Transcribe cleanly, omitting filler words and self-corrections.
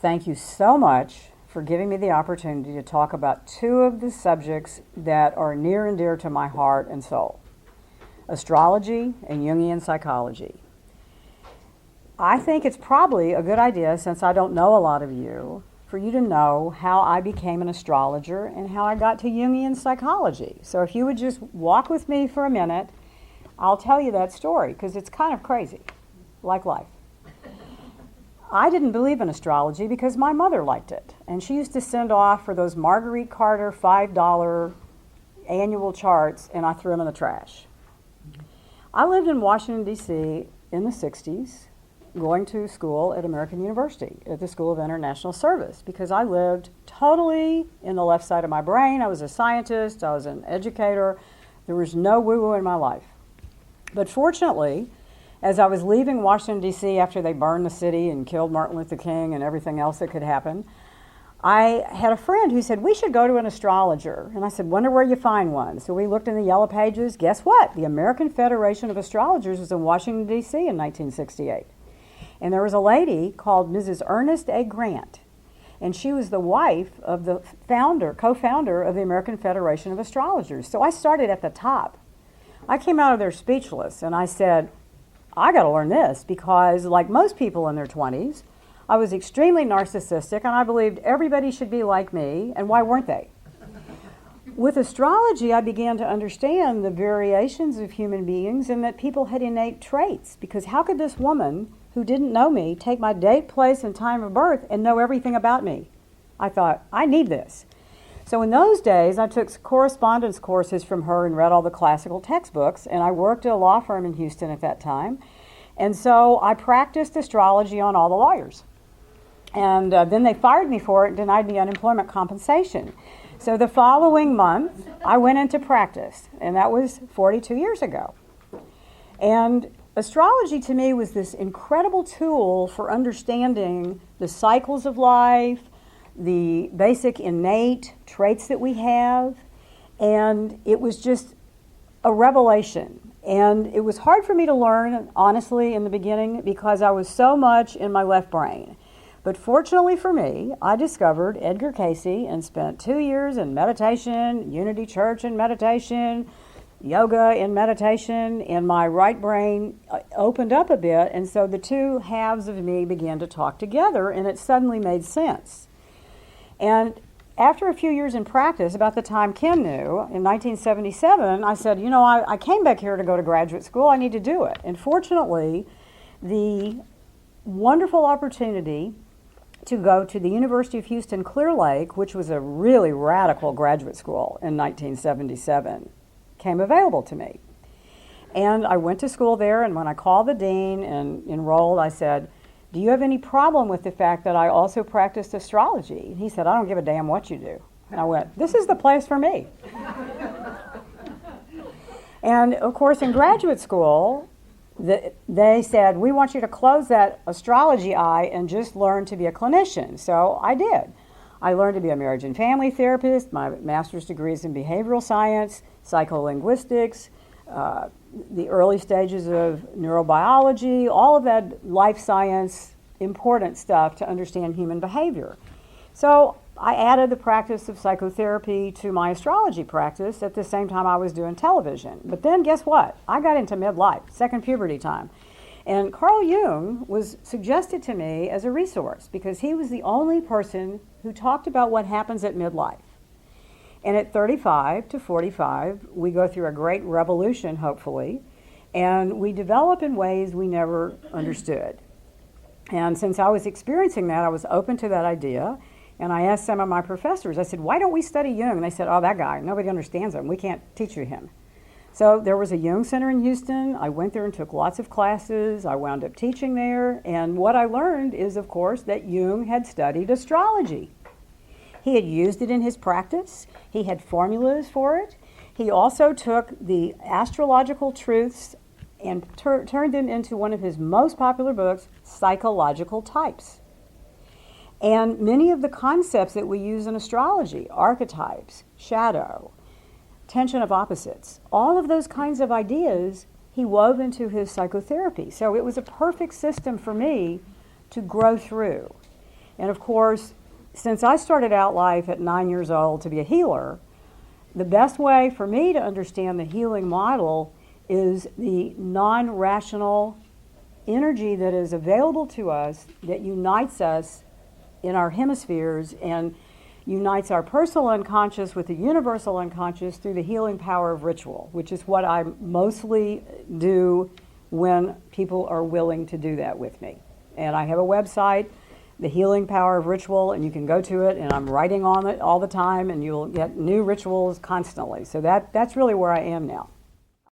Thank you so much for giving me the opportunity to talk about two of the subjects that are near and dear to my heart and soul: astrology and Jungian psychology. I think it's probably a good idea, since I don't know a lot of you, for you to know how I became an astrologer and how I got to Jungian psychology. So if you would just walk with me for a minute, I'll tell you that story, because it's kind of crazy, like life. I didn't believe in astrology because my mother liked it, and she used to send off for those Marguerite Carter $5 annual charts, and I threw them in the trash. I lived in Washington, D.C. in the 60s, going to school at American University, at the School of International Service, because I lived totally in the left side of my brain. I was a scientist, I was an educator. There was no woo-woo in my life. But fortunately, as I was leaving Washington, D.C. after they burned the city and killed Martin Luther King and everything else that could happen, I had a friend who said, we should go to an astrologer. And I said, wonder where you find one. So we looked in the yellow pages. Guess what? The American Federation of Astrologers was in Washington, D.C. in 1968. And there was a lady called Mrs. Ernest A. Grant. And she was the wife of the co-founder of the American Federation of Astrologers. So I started at the top. I came out of there speechless, and I said, I got to learn this, because like most people in their 20s, I was extremely narcissistic, and I believed everybody should be like me, and why weren't they? With astrology, I began to understand the variations of human beings and that people had innate traits, because how could this woman who didn't know me take my date, place, and time of birth and know everything about me? I thought, I need this. So in those days, I took correspondence courses from her and read all the classical textbooks, and I worked at a law firm in Houston at that time. And so I practiced astrology on all the lawyers. And then they fired me for it and denied me unemployment compensation. So the following month, I went into practice, and that was 42 years ago. And astrology to me was this incredible tool for understanding the cycles of life, the basic innate traits that we have, and it was just a revelation. And it was hard for me to learn, honestly, in the beginning, because I was so much in my left brain. But fortunately for me, I discovered Edgar Cayce and spent 2 years in meditation, Unity Church in meditation, yoga in meditation, and my right brain opened up a bit, and so the two halves of me began to talk together, and it suddenly made sense. And after a few years in practice, about the time Ken knew, in 1977, I said, you know, I came back here to go to graduate school. I need to do it. And fortunately, the wonderful opportunity to go to the University of Houston Clear Lake, which was a really radical graduate school in 1977, came available to me. And I went to school there, and when I called the dean and enrolled, I said, do you have any problem with the fact that I also practiced astrology? And he said, I don't give a damn what you do. And I went, this is the place for me. And of course, in graduate school, they said, we want you to close that astrology eye and just learn to be a clinician. So I did. I learned to be a marriage and family therapist. My master's degree is in behavioral science, psycholinguistics, the early stages of neurobiology, all of that life science, important stuff to understand human behavior. So I added the practice of psychotherapy to my astrology practice at the same time I was doing television. But then guess what? I got into midlife, second puberty time. And Carl Jung was suggested to me as a resource because he was the only person who talked about what happens at midlife. And at 35 to 45, we go through a great revolution, hopefully, and we develop in ways we never understood. And since I was experiencing that, I was open to that idea, and I asked some of my professors, I said, why don't we study Jung? And they said, oh, that guy, nobody understands him. We can't teach you him. So there was a Jung Center in Houston. I went there and took lots of classes. I wound up teaching there, and what I learned is, of course, that Jung had studied astrology. He had used it in his practice. He had formulas for it. He also took the astrological truths and turned them into one of his most popular books, Psychological Types. And many of the concepts that we use in astrology, archetypes, shadow, tension of opposites, all of those kinds of ideas he wove into his psychotherapy. So it was a perfect system for me to grow through. And of course, since I started out life at 9 years old to be a healer, the best way for me to understand the healing model is the non-rational energy that is available to us that unites us in our hemispheres and unites our personal unconscious with the universal unconscious through the healing power of ritual, which is what I mostly do when people are willing to do that with me. And I have a website, The Healing Power of Ritual, and you can go to it, and I'm writing on it all the time, and you'll get new rituals constantly. So that's really where I am now.